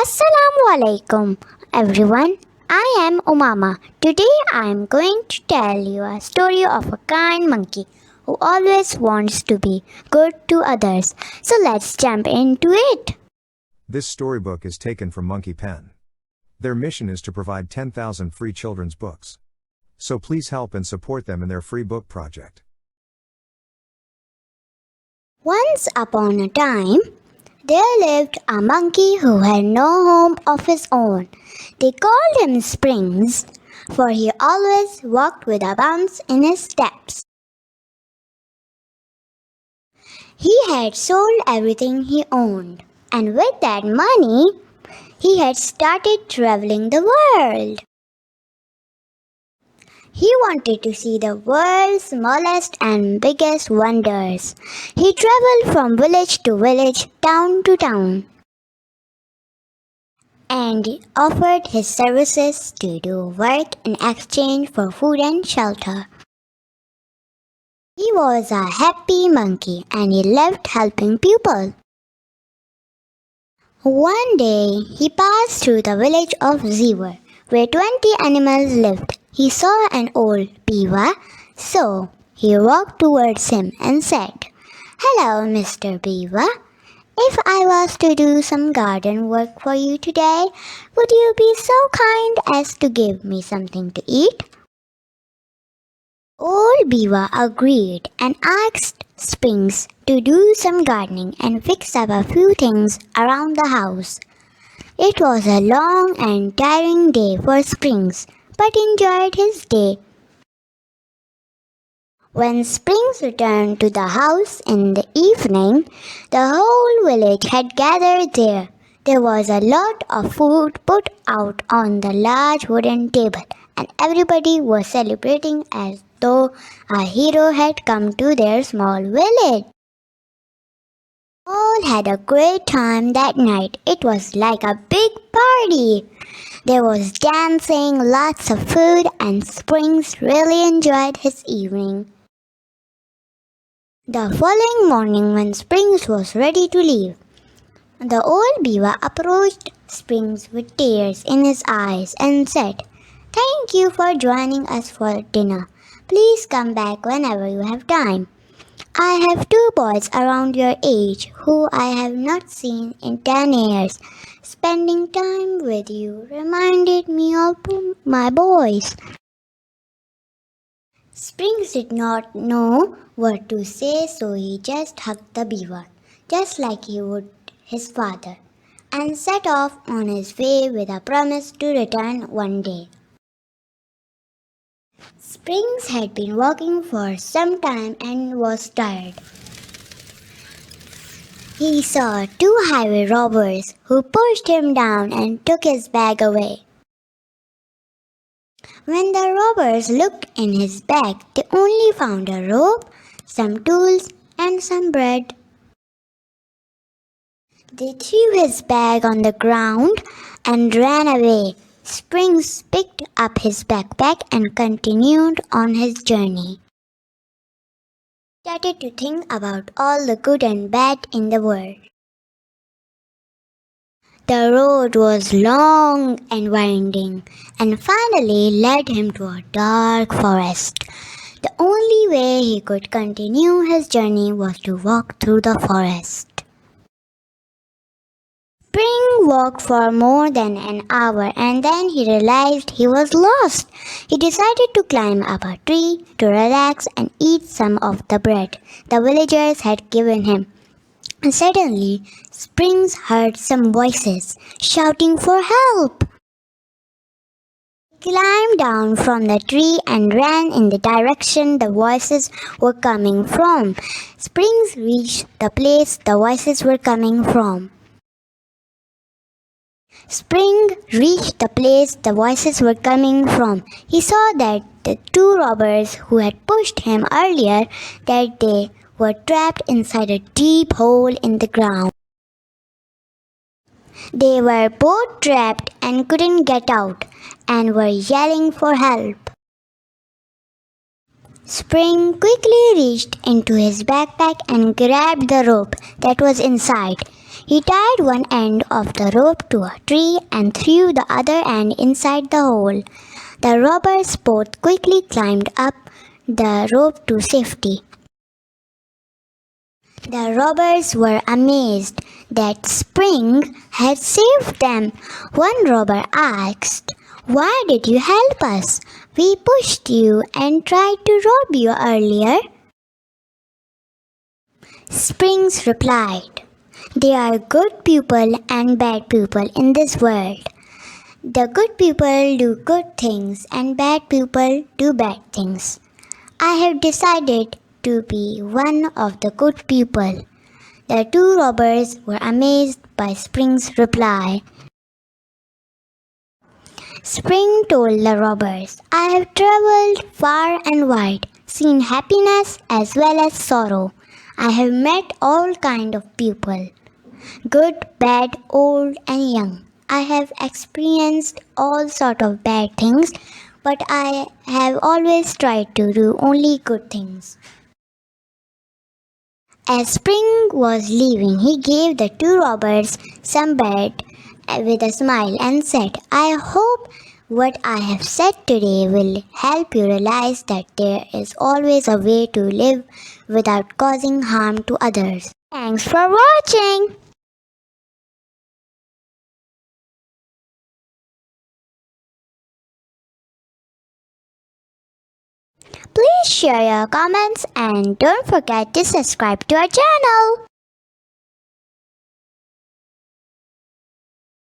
Assalamu alaikum everyone. I am Umama. Today I am going to tell you a story of a kind monkey who always wants to be good to others. So let's jump into it. This storybook is taken from Monkey Pen. Their mission is to provide 10,000 free children's books. So please help and support them in their free book project. Once upon a time, there lived a monkey who had no home of his own. They called him Springs, for he always walked with a bounce in his steps. He had sold everything he owned, and with that money, he had started traveling the world. He wanted to see the world's smallest and biggest wonders. He traveled from village to village, town to town, and offered his services to do work in exchange for food and shelter. He was a happy monkey and he loved helping people. One day, he passed through the village of Zebra, where 20 animals lived. He saw an old beaver, so he walked towards him and said, "Hello, Mr. Beaver. If I was to do some garden work for you today, would you be so kind as to give me something to eat?" Old Beaver agreed and asked Springs to do some gardening and fix up a few things around the house. It was a long and tiring day for Springs, but enjoyed his day. When Springs returned to the house in the evening, the whole village had gathered there. There was a lot of food put out on the large wooden table, and everybody was celebrating as though a hero had come to their small village. All had a great time that night. It was like a big party. There was dancing, lots of food, and Springs really enjoyed his evening. The following morning, when Springs was ready to leave, the old beaver approached Springs with tears in his eyes and said, "Thank you for joining us for dinner. Please come back whenever you have time. I have 2 boys around your age who I have not seen in 10 years. Spending time with you reminded me of my boys." Springs did not know what to say, so he just hugged the beaver, just like he would his father, and set off on his way with a promise to return one day. Springs had been walking for some time and was tired. He saw 2 highway robbers who pushed him down and took his bag away. When the robbers looked in his bag, they only found a rope, some tools, and some bread. They threw his bag on the ground and ran away. Springs picked up his backpack and continued on his journey. He started to think about all the good and bad in the world. The road was long and winding and finally led him to a dark forest. The only way he could continue his journey was to walk through the forest. Spring walked for more than an hour and then he realized he was lost. He decided to climb up a tree to relax and eat some of the bread the villagers had given him. And suddenly, Springs heard some voices shouting for help. He climbed down from the tree and ran in the direction the voices were coming from. Springs reached the place the voices were coming from. He saw that the 2 robbers who had pushed him earlier that day were trapped inside a deep hole in the ground. They were both trapped and couldn't get out and were yelling for help. Spring quickly reached into his backpack and grabbed the rope that was inside. He tied one end of the rope to a tree and threw the other end inside the hole. The robbers both quickly climbed up the rope to safety. The robbers were amazed that Spring had saved them. One robber asked, "Why did you help us? We pushed you and tried to rob you earlier." Springs replied, "There are good people and bad people in this world. The good people do good things and bad people do bad things. I have decided to be one of the good people." The two robbers were amazed by Spring's reply. Spring told the robbers, "I have traveled far and wide, seen happiness as well as sorrow. I have met all kinds of people, good, bad, old, and young. I have experienced all sorts of bad things, but I have always tried to do only good things." As Spring was leaving, he gave the two robbers some bread with a smile and said, "I hope what I have said today will help you realize that there is always a way to live without causing harm to others." Thanks for watching. Please share your comments and don't forget to subscribe to our channel.